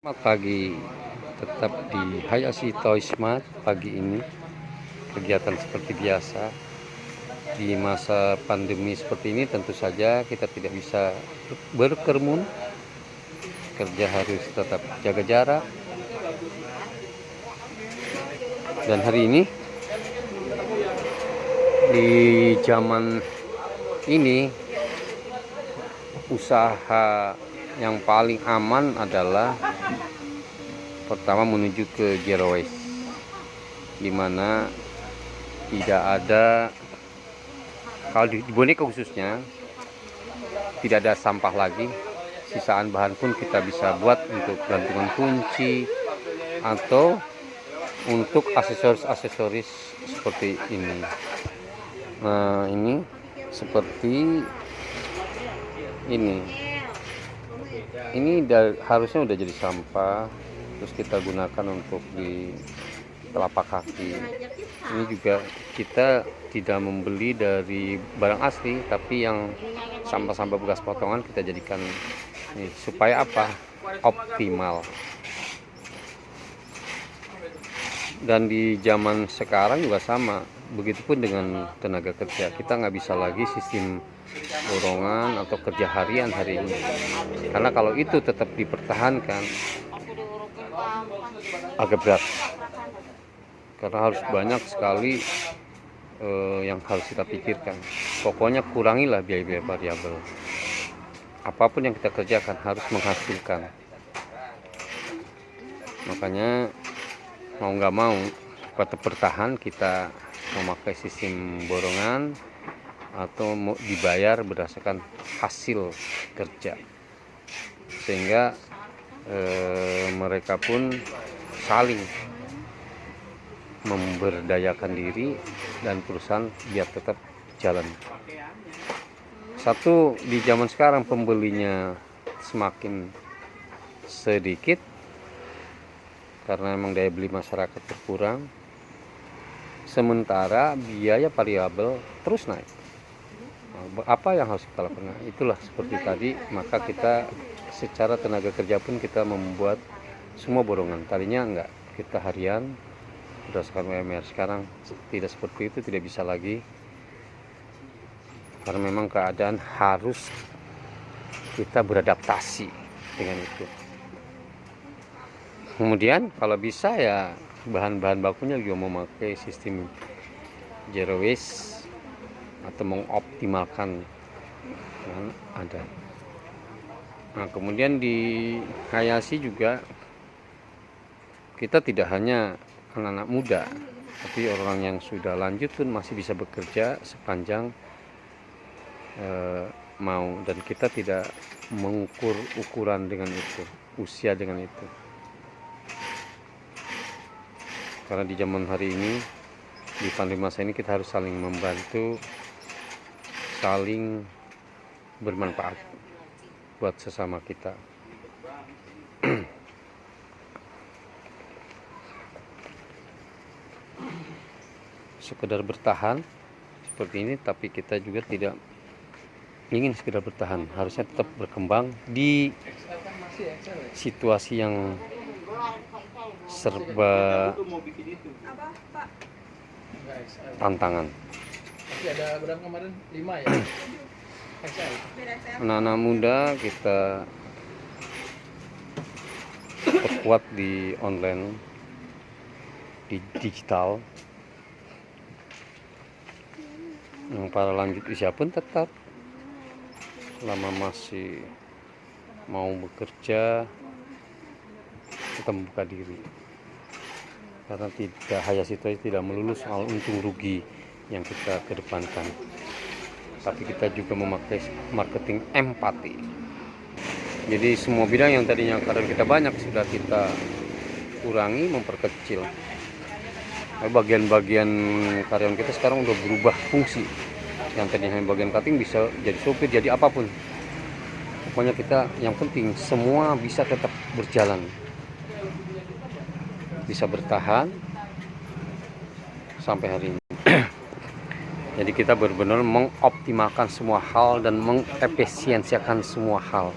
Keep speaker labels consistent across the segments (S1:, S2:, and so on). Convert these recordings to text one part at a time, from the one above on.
S1: Selamat pagi, tetap di Hayashi Toy Smart. Pagi ini kegiatan seperti biasa. Di masa pandemi seperti ini tentu saja kita tidak bisa berkerumun, kerja harus tetap jaga jarak. Dan hari ini di zaman ini usaha yang paling aman adalah pertama menuju ke zero waste, dimana tidak ada, kalau di boneka khususnya tidak ada sampah lagi. Sisaan bahan pun kita bisa buat untuk gantungan kunci atau untuk aksesoris seperti ini. Nah, ini seperti ini harusnya udah jadi sampah, terus kita gunakan untuk di telapak kaki. Ini juga kita tidak membeli dari barang asli, tapi yang sampah-sampah bekas potongan kita jadikan ini. Supaya apa? Optimal. Dan di zaman sekarang juga sama, begitupun dengan tenaga kerja. Kita nggak bisa lagi sistem borongan atau kerja harian hari ini, karena kalau itu tetap dipertahankan agak berat, karena harus banyak sekali yang harus kita pikirkan. Pokoknya kurangilah biaya-biaya variabel. Apapun yang kita kerjakan harus menghasilkan. Makanya mau nggak mau tetap bertahan, kita memakai sistem borongan atau mau dibayar berdasarkan hasil kerja, sehingga mereka pun saling memberdayakan diri dan perusahaan biar tetap jalan. Satu, di zaman sekarang pembelinya semakin sedikit karena memang daya beli masyarakat berkurang, sementara biaya variabel terus naik. Apa yang harus kita lakukan? Itulah seperti tadi, maka kita secara tenaga kerja pun kita membuat semua borongan. Tadinya enggak, kita harian berdasarkan UMR. Sekarang tidak seperti itu, tidak bisa lagi, karena memang keadaan harus kita beradaptasi dengan itu. Kemudian kalau bisa ya bahan-bahan bakunya juga memakai sistem zero waste atau mengoptimalkan yang ada. Nah, kemudian di Hayashi juga kita tidak hanya anak-anak muda, tapi orang yang sudah lanjut pun masih bisa bekerja sepanjang mau, dan kita tidak mengukur ukuran dengan itu, usia dengan itu. Karena di zaman hari ini, di pandemi masa ini, kita harus saling membantu, saling bermanfaat buat sesama kita. Sekedar bertahan seperti ini, tapi kita juga tidak ingin sekedar bertahan, harusnya tetap berkembang di situasi yang serba tantangan. Anak-anak muda kita perkuat di online, di digital. Yang para lanjut usia pun tetap, selama masih mau bekerja, kita membuka diri, karena tidak Hayashi tidak melulu soal untung rugi yang kita kedepankan, tapi kita juga memakai marketing empati. Jadi semua bidang yang tadinya karyawan kita banyak sudah kita kurangi, memperkecil. Bagian-bagian karyawan kita sekarang udah berubah fungsi, yang tadinya hanya bagian cutting bisa jadi sopir, jadi apapun. Pokoknya kita yang penting semua bisa tetap berjalan, bisa bertahan sampai hari ini. Jadi kita benar-benar mengoptimalkan semua hal dan mengefisiensikan semua hal.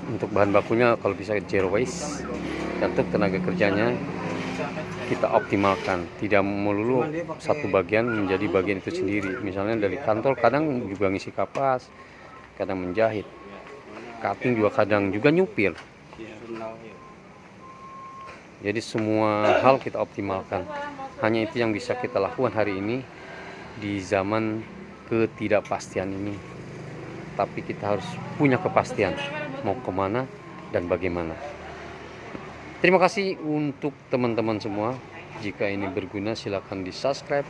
S1: Untuk bahan bakunya kalau bisa zero waste, dan untuk tenaga kerjanya kita optimalkan, tidak melulu satu bagian menjadi bagian itu sendiri. Misalnya dari kantor kadang juga ngisi kapas, kadang menjahit, cutting juga kadang juga nyupir. Jadi semua hal kita optimalkan. Hanya itu yang bisa kita lakukan hari ini di zaman ketidakpastian ini. Tapi kita harus punya kepastian mau kemana dan bagaimana. Terima kasih untuk teman-teman semua. Jika ini berguna silahkan di subscribe.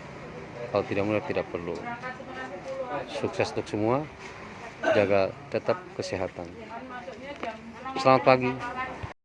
S1: Kalau tidak mudah tidak perlu. Sukses untuk semua. Jaga tetap kesehatan. Selamat pagi.